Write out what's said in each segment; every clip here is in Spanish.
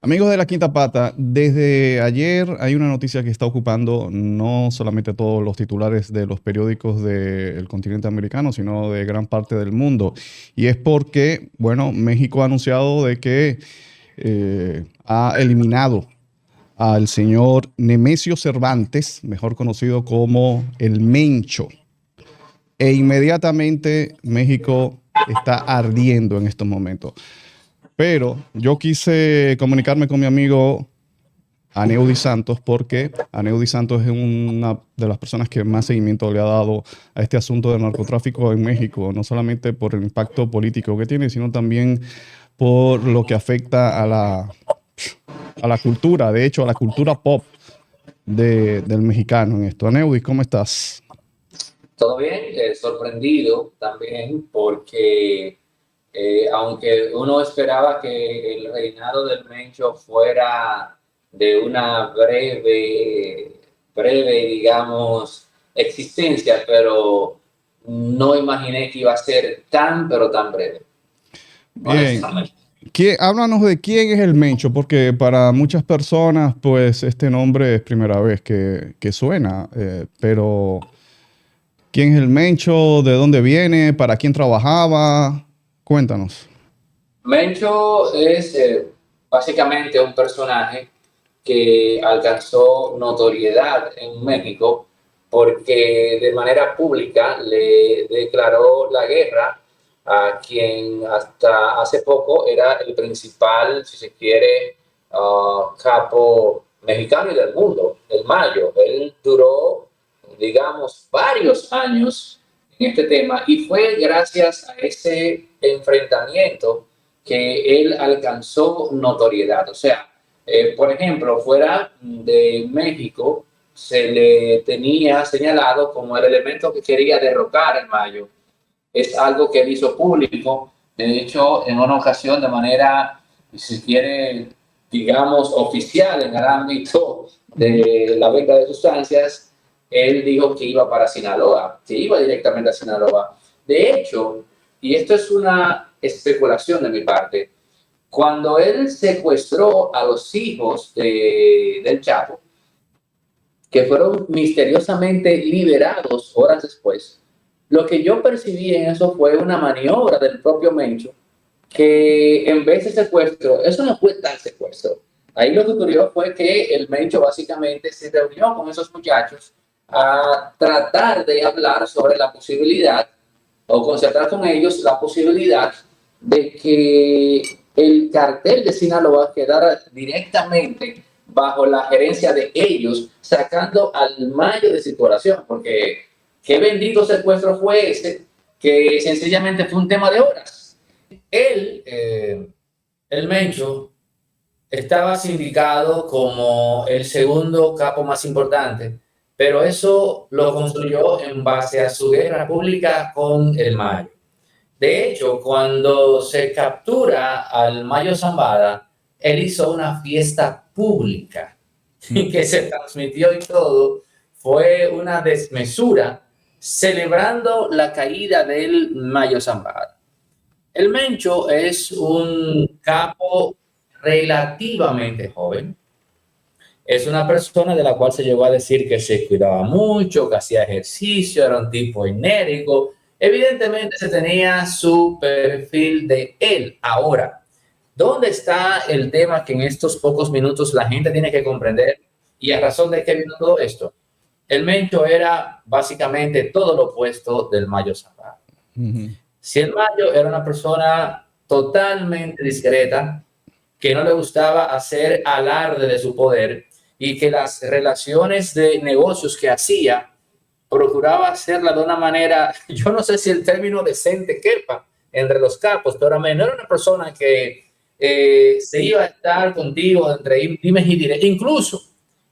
Amigos de la Quinta Pata, desde ayer hay una noticia que está ocupando no solamente todos los titulares de los periódicos del continente americano, sino de gran parte del mundo. Y es porque, bueno, México ha anunciado de que ha eliminado al señor Nemesio Cervantes, mejor conocido como el Mencho. E inmediatamente México está ardiendo en estos momentos. Pero yo quise comunicarme con mi amigo Aneudi Santos porque Aneudi Santos es una de las personas que más seguimiento le ha dado a este asunto del narcotráfico en México, no solamente por el impacto político que tiene, sino también por lo que afecta a la cultura, de hecho, a la cultura pop del mexicano en esto. Aneudi, ¿cómo estás? Todo bien, sorprendido también porque aunque uno esperaba que el reinado del Mencho fuera de una digamos, existencia, pero no imaginé que iba a ser tan, pero tan breve, Bien. honestamente. Háblanos de quién es el Mencho, porque para muchas personas, pues este nombre es primera vez que suena, pero ¿quién es el Mencho? ¿De dónde viene? ¿Para quién trabajaba? Cuéntanos. Mencho es básicamente un personaje que alcanzó notoriedad en México porque de manera pública le declaró la guerra a quien hasta hace poco era el principal, si se quiere, capo mexicano y del mundo, el Mayo. Él duró, digamos, varios años en este tema y fue gracias a ese enfrentamiento que él alcanzó notoriedad. O sea, por ejemplo, fuera de México, se le tenía señalado como el elemento que quería derrocar el Mayo. Es algo que él hizo público. De hecho, en una ocasión, de manera, si quiere, digamos, oficial en el ámbito de la venta de sustancias, él dijo que iba para Sinaloa, que iba directamente a Sinaloa. De hecho, y esto es una especulación de mi parte, cuando él secuestró a los hijos del Chapo, que fueron misteriosamente liberados horas después, lo que yo percibí en eso fue una maniobra del propio Mencho, que en vez de secuestro, eso no fue tal secuestro. Ahí lo que ocurrió fue que el Mencho básicamente se reunió con esos muchachos a tratar de hablar sobre la posibilidad o concertar con ellos la posibilidad de que el cartel de Sinaloa quedara directamente bajo la gerencia de ellos, sacando al Mayo de circulación, porque qué bendito secuestro fue ese, que sencillamente fue un tema de horas. Él, el Mencho, estaba sindicado como el segundo capo más importante, pero eso lo construyó en base a su guerra pública con el Mayo. De hecho, cuando se captura al Mayo Zambada, él hizo una fiesta pública que se transmitió y todo. Fue una desmesura celebrando la caída del Mayo Zambada. El Mencho es un capo relativamente joven. Es una persona de la cual se llegó a decir que se cuidaba mucho, que hacía ejercicio, era un tipo enérgico. Evidentemente se tenía su perfil de él. Ahora, ¿dónde está el tema que en estos pocos minutos la gente tiene que comprender y a razón de qué vino todo esto? El Mencho era básicamente todo lo opuesto del Mayo Zambada. Uh -huh. Si el Mayo era una persona totalmente discreta, que no le gustaba hacer alarde de su poder y que las relaciones de negocios que hacía procuraba hacerla de una manera, yo no sé si el término decente quepa entre los capos, pero no era una persona que se iba a estar contigo entre dimes y diretes.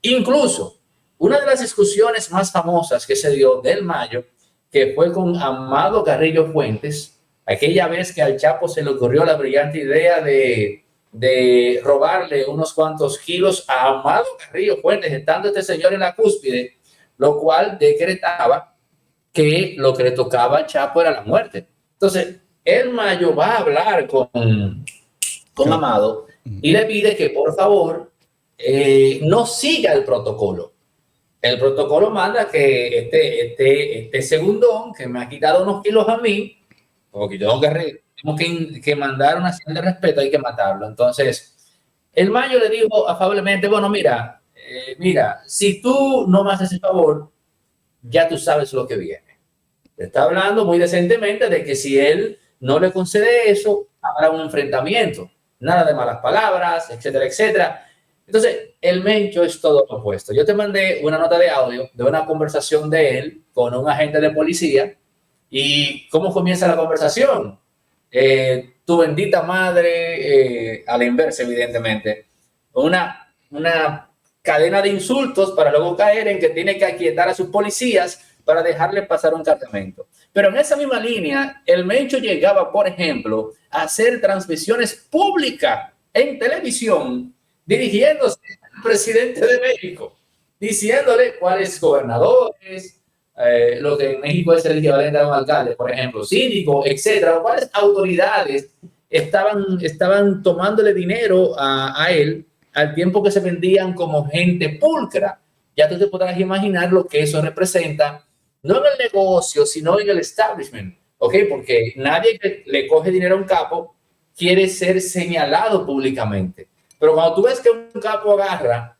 Incluso, una de las discusiones más famosas que se dio del Mayo, que fue con Amado Carrillo Fuentes, aquella vez que al Chapo se le ocurrió la brillante idea de robarle unos cuantos kilos a Amado Carrillo Fuentes, estando este señor en la cúspide, lo cual decretaba que lo que le tocaba al Chapo era la muerte. Entonces, el Mayo va a hablar con Claro. Amado y le pide que por favor no siga el protocolo. El protocolo manda que este segundón que me ha quitado unos kilos a mí, porque yo tengo que mandar una señal de respeto, hay que matarlo. Entonces, el mayo le dijo afablemente, bueno, mira, si tú no me haces el favor, ya tú sabes lo que viene. Le está hablando muy decentemente de que si él no le concede eso, habrá un enfrentamiento. Nada de malas palabras, etcétera, etcétera. Entonces, el Mencho es todo lo opuesto. Yo te mandé una nota de audio de una conversación de él con un agente de policía. ¿Y cómo comienza la conversación? Tu bendita madre, a la inversa, evidentemente. Una cadena de insultos para luego caer en que tiene que aquietar a sus policías para dejarle pasar un cargamento. Pero en esa misma línea, el Mencho llegaba, por ejemplo, a hacer transmisiones públicas en televisión, dirigiéndose al presidente de México, diciéndole cuáles gobernadores, lo que en México es el equivalente a un alcalde, por ejemplo, síndico, etcétera, cuáles autoridades estaban tomándole dinero a él al tiempo que se vendían como gente pulcra. Ya tú te podrás imaginar lo que eso representa, no en el negocio, sino en el establishment, ¿ok? Porque nadie que le coge dinero a un capo quiere ser señalado públicamente. Pero cuando tú ves que un capo agarra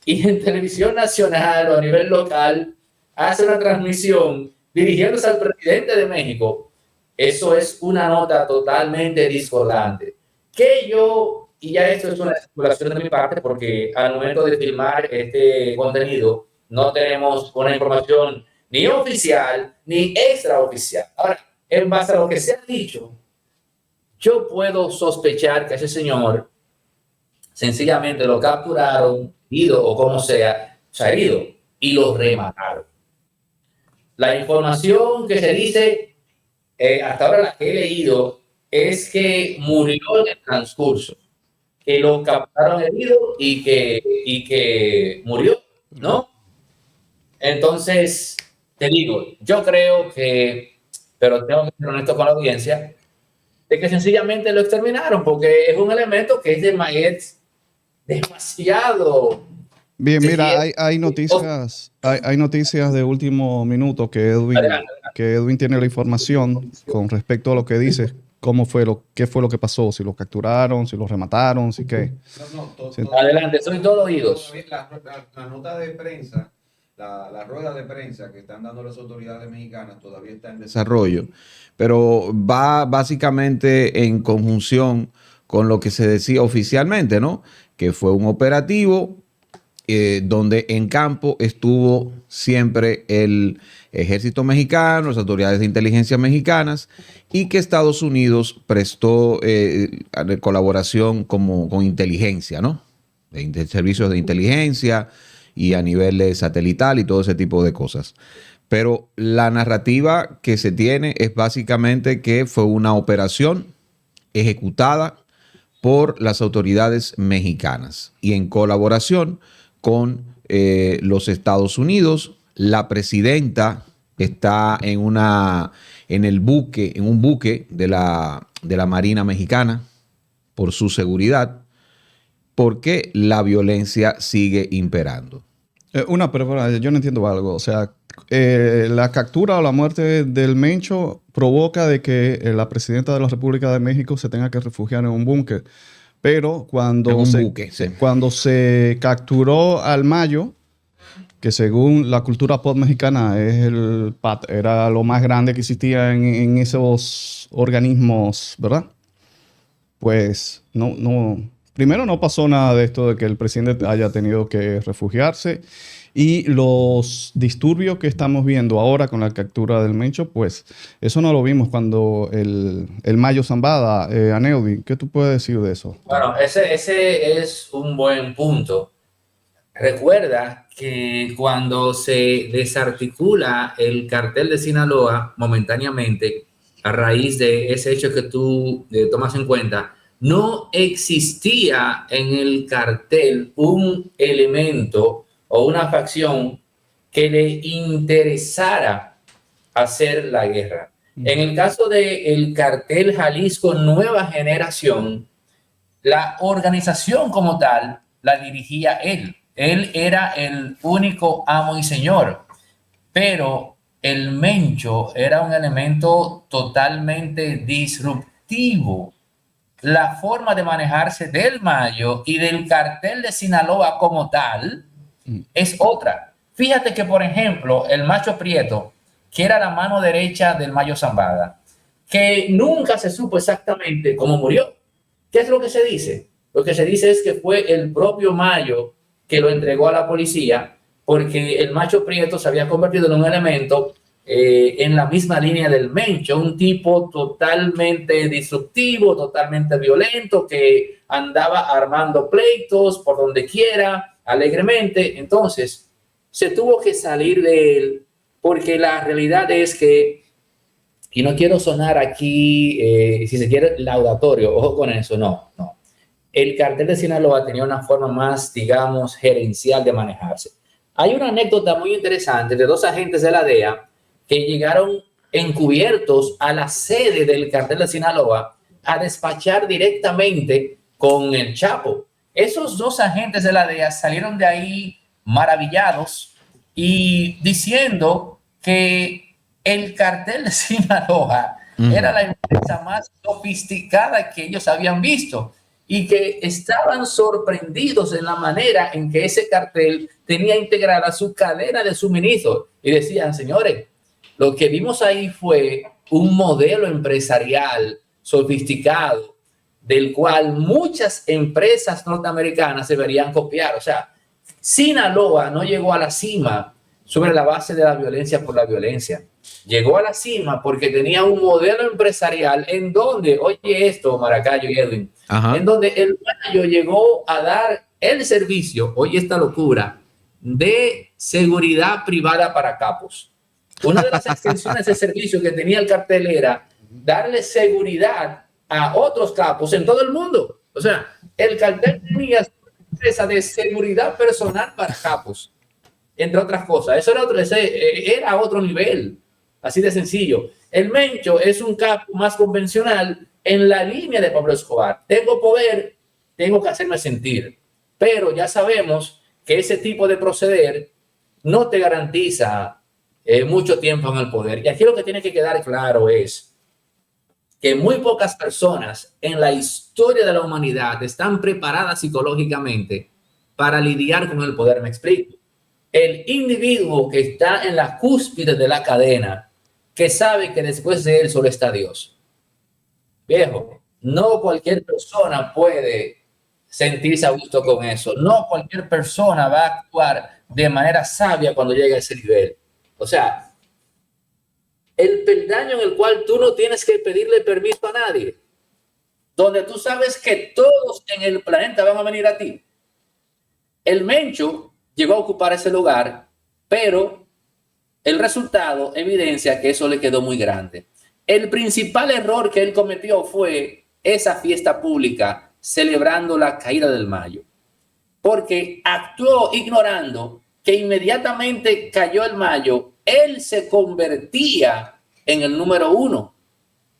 y en televisión nacional o a nivel local hace una transmisión dirigiéndose al presidente de México, eso es una nota totalmente discordante. Que yo, y ya esto es una especulación de mi parte, porque al momento de filmar este contenido no tenemos una información ni oficial ni extraoficial. Ahora, en base a lo que se ha dicho, yo puedo sospechar que ese señor sencillamente lo capturaron, herido o como sea, herido, y lo remataron. La información que se dice, hasta ahora la que he leído, es que murió en el transcurso, que lo captaron herido y que murió, ¿no? Entonces, te digo, yo creo que, pero tengo que ser honesto con la audiencia, de que sencillamente lo exterminaron, porque es un elemento que es demasiado. Bien, mira, hay noticias de último minuto que Edwin tiene la información con respecto a lo que dices, qué fue lo que pasó, si lo capturaron, si lo remataron, si qué. Adelante, soy todo oídos. La nota de prensa, la rueda de prensa que están dando las autoridades mexicanas todavía está en desarrollo, pero va básicamente en conjunción con lo que se decía oficialmente, ¿no? Que fue un operativo donde en campo estuvo siempre el ejército mexicano, las autoridades de inteligencia mexicanas, y que Estados Unidos prestó colaboración con inteligencia, ¿no? De servicios de inteligencia y a nivel de satelital y todo ese tipo de cosas. Pero la narrativa que se tiene es básicamente que fue una operación ejecutada por las autoridades mexicanas y en colaboración con los Estados Unidos. La presidenta está en un buque de la Marina Mexicana por su seguridad, porque la violencia sigue imperando. Pero yo no entiendo algo. O sea, la captura o la muerte del Mencho provoca de que la presidenta de la República de México se tenga que refugiar en un búnker. Pero cuando se capturó al Mayo, que según la cultura pop mexicana era lo más grande que existía en esos organismos, ¿verdad? Pues primero no pasó nada de esto de que el presidente haya tenido que refugiarse, y los disturbios que estamos viendo ahora con la captura del Mencho, pues eso no lo vimos cuando el Mayo Zambada, Aneudi, ¿qué tú puedes decir de eso? Bueno, ese es un buen punto. Recuerda que cuando se desarticula el cartel de Sinaloa momentáneamente, a raíz de ese hecho que tú tomas en cuenta, no existía en el cartel un elemento o una facción que le interesara hacer la guerra. En el caso del cartel Jalisco Nueva Generación, la organización como tal la dirigía él. Él era el único amo y señor, pero el Mencho era un elemento totalmente disruptivo. La forma de manejarse del Mayo y del cartel de Sinaloa como tal es otra. Fíjate que, por ejemplo, el Macho Prieto, que era la mano derecha del Mayo Zambada, que nunca se supo exactamente cómo murió. ¿Qué es lo que se dice? Lo que se dice es que fue el propio Mayo que lo entregó a la policía porque el Macho Prieto se había convertido en un elemento en la misma línea del Mencho, un tipo totalmente disruptivo, totalmente violento, que andaba armando pleitos por donde quiera, alegremente. Entonces, se tuvo que salir de él porque la realidad es que, y no quiero sonar aquí, si se quiere, laudatorio, ojo con eso, no. El cartel de Sinaloa tenía una forma más, digamos, gerencial de manejarse. Hay una anécdota muy interesante de dos agentes de la DEA que llegaron encubiertos a la sede del cartel de Sinaloa a despachar directamente con el Chapo. Esos dos agentes de la DEA salieron de ahí maravillados y diciendo que el cartel de Sinaloa era la empresa más sofisticada que ellos habían visto y que estaban sorprendidos en la manera en que ese cartel tenía integrada su cadena de suministro. Y decían, señores, lo que vimos ahí fue un modelo empresarial sofisticado del cual muchas empresas norteamericanas deberían copiar. O sea, Sinaloa no llegó a la cima sobre la base de la violencia por la violencia. Llegó a la cima porque tenía un modelo empresarial en donde, oye esto, Maracayo y Edwin, en donde el Mayo llegó a dar el servicio, oye esta locura, de seguridad privada para capos. Una de las extensiones de servicio que tenía el cartel era darle seguridad a otros capos en todo el mundo. O sea, el cartel tenía una empresa de seguridad personal para capos, entre otras cosas. Eso era otro nivel, así de sencillo. El Mencho es un capo más convencional en la línea de Pablo Escobar. Tengo poder, tengo que hacerme sentir. Pero ya sabemos que ese tipo de proceder no te garantiza mucho tiempo en el poder. Y aquí lo que tiene que quedar claro es que muy pocas personas en la historia de la humanidad están preparadas psicológicamente para lidiar con el poder. Me explico. El individuo que está en la cúspide de la cadena, que sabe que después de él solo está Dios. Viejo, no cualquier persona puede sentirse a gusto con eso. No cualquier persona va a actuar de manera sabia cuando llegue a ese nivel. O sea, el peldaño en el cual tú no tienes que pedirle permiso a nadie, donde tú sabes que todos en el planeta van a venir a ti. El Mencho llegó a ocupar ese lugar, pero el resultado evidencia que eso le quedó muy grande. El principal error que él cometió fue esa fiesta pública celebrando la caída del Mayo, porque actuó ignorando que inmediatamente cayó el Mayo, él se convertía en el número uno,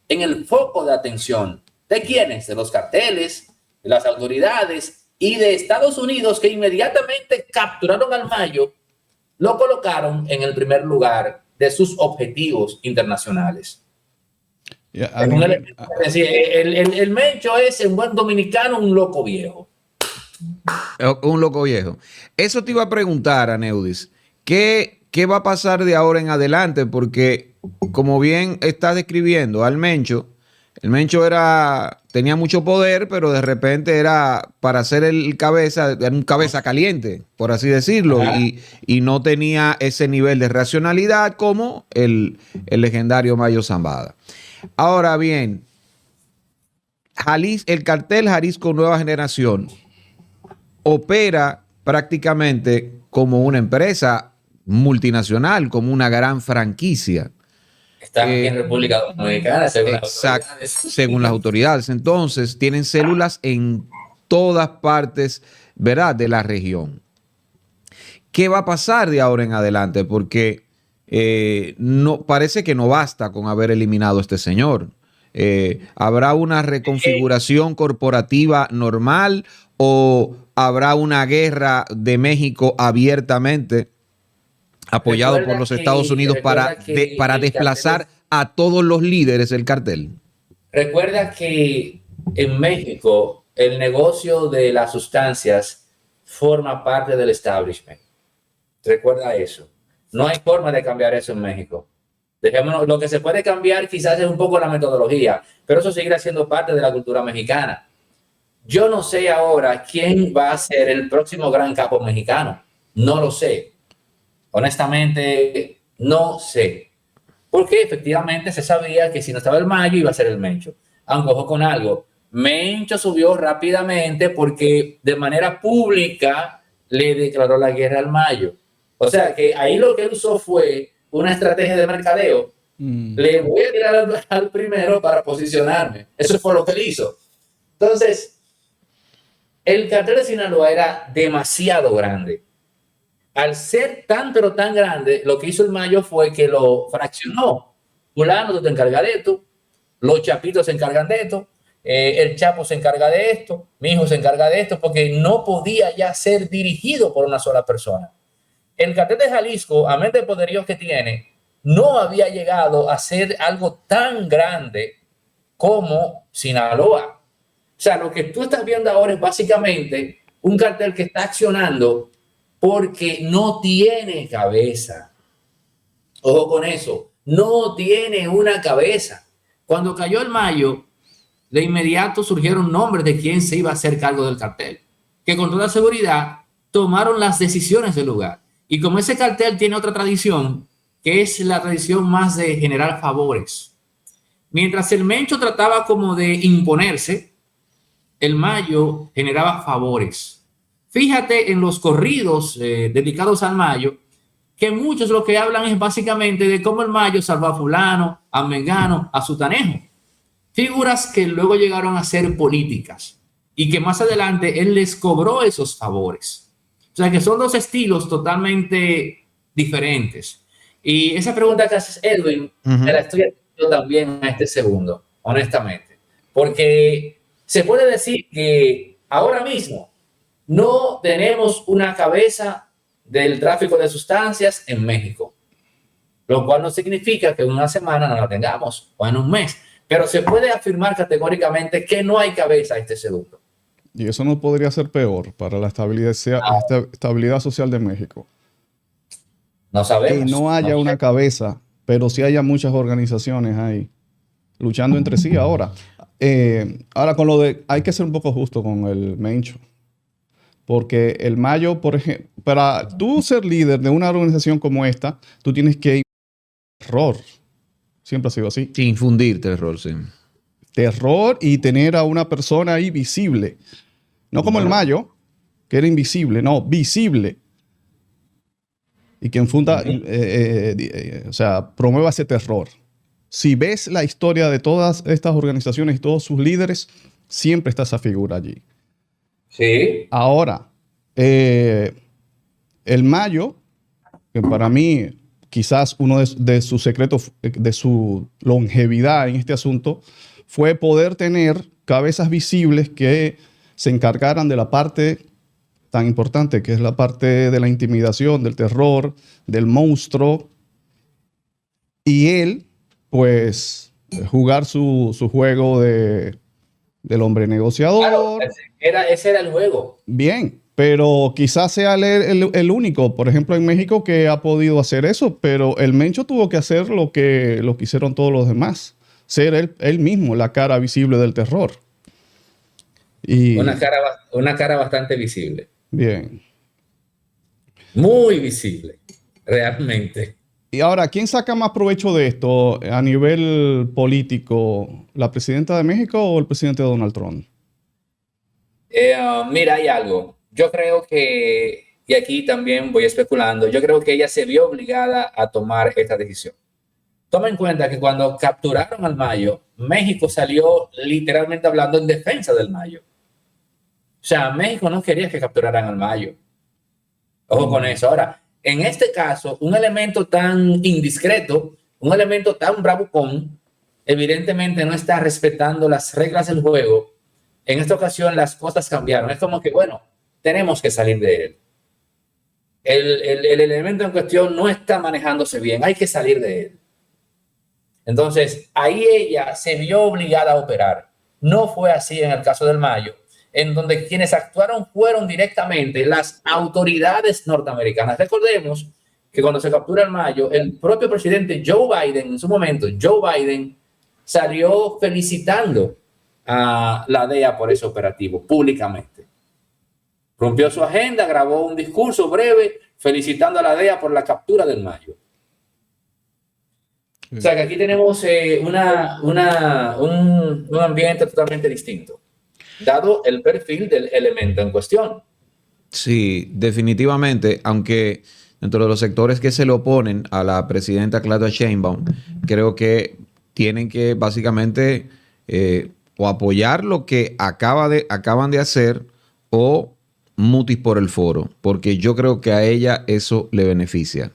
en el foco de atención. ¿De quiénes? De los carteles, de las autoridades y de Estados Unidos, que inmediatamente capturaron al Mayo, lo colocaron en el primer lugar de sus objetivos internacionales. El Mencho es, en buen dominicano, un loco viejo. Un loco viejo. Eso te iba a preguntar, Aneudis. ¿Qué va a pasar de ahora en adelante? Porque, como bien estás describiendo al Mencho, el Mencho tenía mucho poder, pero de repente era para ser el cabeza, era un cabeza caliente, por así decirlo, y no tenía ese nivel de racionalidad como el legendario Mayo Zambada. Ahora bien, el cartel Jalisco Nueva Generación opera prácticamente como una empresa multinacional, como una gran franquicia. Está aquí en República Dominicana, según las autoridades. Entonces, tienen células en todas partes, ¿verdad?, de la región. ¿Qué va a pasar de ahora en adelante? Porque no parece que no basta con haber eliminado a este señor. ¿Habrá una reconfiguración corporativa normal o habrá una guerra de México abiertamente apoyado por los Estados Unidos para desplazar a todos los líderes del cartel? Recuerda que en México el negocio de las sustancias forma parte del establishment. Recuerda eso. No hay forma de cambiar eso en México. Dejémonos, lo que se puede cambiar quizás es un poco la metodología, pero eso seguirá siendo parte de la cultura mexicana. Yo no sé ahora quién va a ser el próximo gran capo mexicano. No lo sé. Honestamente, no sé. Porque efectivamente se sabía que si no estaba el Mayo iba a ser el Mencho. Aunque ojo con algo, Mencho subió rápidamente porque de manera pública le declaró la guerra al Mayo. O sea que ahí lo que él usó fue una estrategia de mercadeo. Le voy a tirar al primero para posicionarme. Eso fue lo que él hizo. Entonces, el cartel de Sinaloa era demasiado grande. Al ser tan pero tan grande, lo que hizo el Mayo fue que lo fraccionó. Fulano, tú te encargas de esto, los chapitos se encargan de esto, el Chapo se encarga de esto, mi hijo se encarga de esto, porque no podía ya ser dirigido por una sola persona. El cartel de Jalisco, a mente de poderíos que tiene, no había llegado a ser algo tan grande como Sinaloa. O sea, lo que tú estás viendo ahora es básicamente un cartel que está accionando porque no tiene cabeza. Ojo con eso, no tiene una cabeza. Cuando cayó el Mayo, de inmediato surgieron nombres de quién se iba a hacer cargo del cartel, que con toda seguridad tomaron las decisiones del lugar. Y como ese cartel tiene otra tradición, que es la tradición más de generar favores. Mientras el Mencho trataba como de imponerse, el Mayo generaba favores. Fíjate en los corridos dedicados al Mayo, que muchos lo que hablan es básicamente de cómo el Mayo salvó a fulano, a mengano, a sutanejo. Figuras que luego llegaron a ser políticas y que más adelante él les cobró esos favores. O sea que son dos estilos totalmente diferentes. Y esa pregunta que haces, Edwin, te la estoy haciendo también a este segundo, honestamente. Porque se puede decir que ahora mismo no tenemos una cabeza del tráfico de sustancias en México, lo cual no significa que en una semana no la tengamos o en un mes, pero se puede afirmar categóricamente que no hay cabeza a este segundo. Y eso no podría ser peor para la estabilidad social de México. No sabemos. Que no haya una cabeza, pero sí haya muchas organizaciones ahí luchando entre sí ahora. Ahora con lo de, hay que ser un poco justo con el Mencho. Porque el Mayo, por ejemplo, para tú ser líder de una organización como esta, tú tienes que ir terror. Siempre ha sido así. Sí, infundir terror, sí. Terror y tener a una persona ahí visible. No como el Mayo, que era invisible, no, visible. Y que infunda, o sea, promueva ese terror. Si ves la historia de todas estas organizaciones y todos sus líderes, siempre está esa figura allí. Sí. Ahora, el Mayo, que para mí quizás uno de sus secretos, de su longevidad en este asunto, fue poder tener cabezas visibles que se encargaran de la parte tan importante, que es la parte de la intimidación, del terror, del monstruo. Y él, pues, jugar su juego del hombre negociador. Claro, ese era el juego. Bien, pero quizás sea el único, por ejemplo, en México que ha podido hacer eso, pero el Mencho tuvo que hacer lo que hicieron todos los demás, ser él mismo la cara visible del terror. Y, una cara bastante visible. Bien. Muy visible, realmente. Y ahora, ¿quién saca más provecho de esto a nivel político? ¿La presidenta de México o el presidente Donald Trump? Mira, hay algo. Yo creo que, y aquí también voy especulando, yo creo que ella se vio obligada a tomar esta decisión. Toma en cuenta que cuando capturaron al Mayo, México salió literalmente hablando en defensa del Mayo. O sea, México no quería que capturaran al Mayo. Ojo con eso. Ahora, en este caso, un elemento tan indiscreto, un elemento tan bravucón, evidentemente no está respetando las reglas del juego, en esta ocasión las cosas cambiaron. Es como que, bueno, tenemos que salir de él. El elemento en cuestión no está manejándose bien, hay que salir de él. Entonces, ahí ella se vio obligada a operar. No fue así en el caso del Mayo, en donde quienes actuaron fueron directamente las autoridades norteamericanas. Recordemos que cuando se captura el Mayo, el propio presidente Joe Biden, en su momento, Joe Biden salió felicitando a la DEA por ese operativo públicamente. Rompió su agenda, grabó un discurso breve felicitando a la DEA por la captura del Mayo. O sea que aquí tenemos un ambiente totalmente distinto, dado el perfil del elemento en cuestión. Sí, definitivamente, aunque dentro de los sectores que se le oponen a la presidenta Claudia Sheinbaum, creo que tienen que básicamente o apoyar lo que acaban de hacer o mutis por el foro, porque yo creo que a ella eso le beneficia.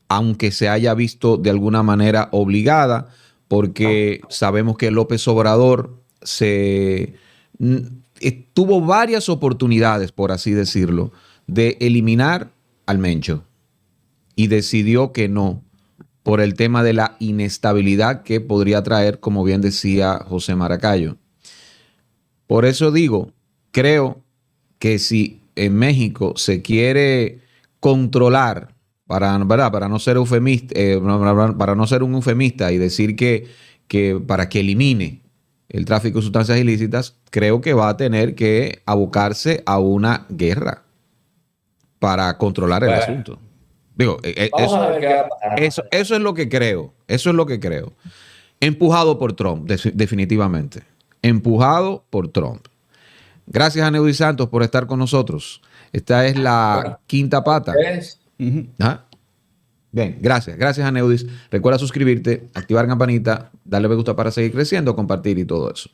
Aunque se haya visto de alguna manera obligada, porque sabemos que López Obrador tuvo varias oportunidades, por así decirlo, de eliminar al Mencho y decidió que no, por el tema de la inestabilidad que podría traer, como bien decía José Maracayo. Por eso digo, creo que si en México se quiere controlar, para no ser eufemista, para no ser un eufemista y decir que para que elimine el tráfico de sustancias ilícitas, creo que va a tener que abocarse a una guerra para controlar el asunto. Digo, eso es lo que creo. Eso es lo que creo. Empujado por Trump, definitivamente. Empujado por Trump. Gracias a Neudis Santos por estar con nosotros. Esta es la quinta pata. ¿Ah? Bien, gracias. Gracias a Neudis. Recuerda suscribirte, activar campanita, darle me gusta para seguir creciendo, compartir y todo eso.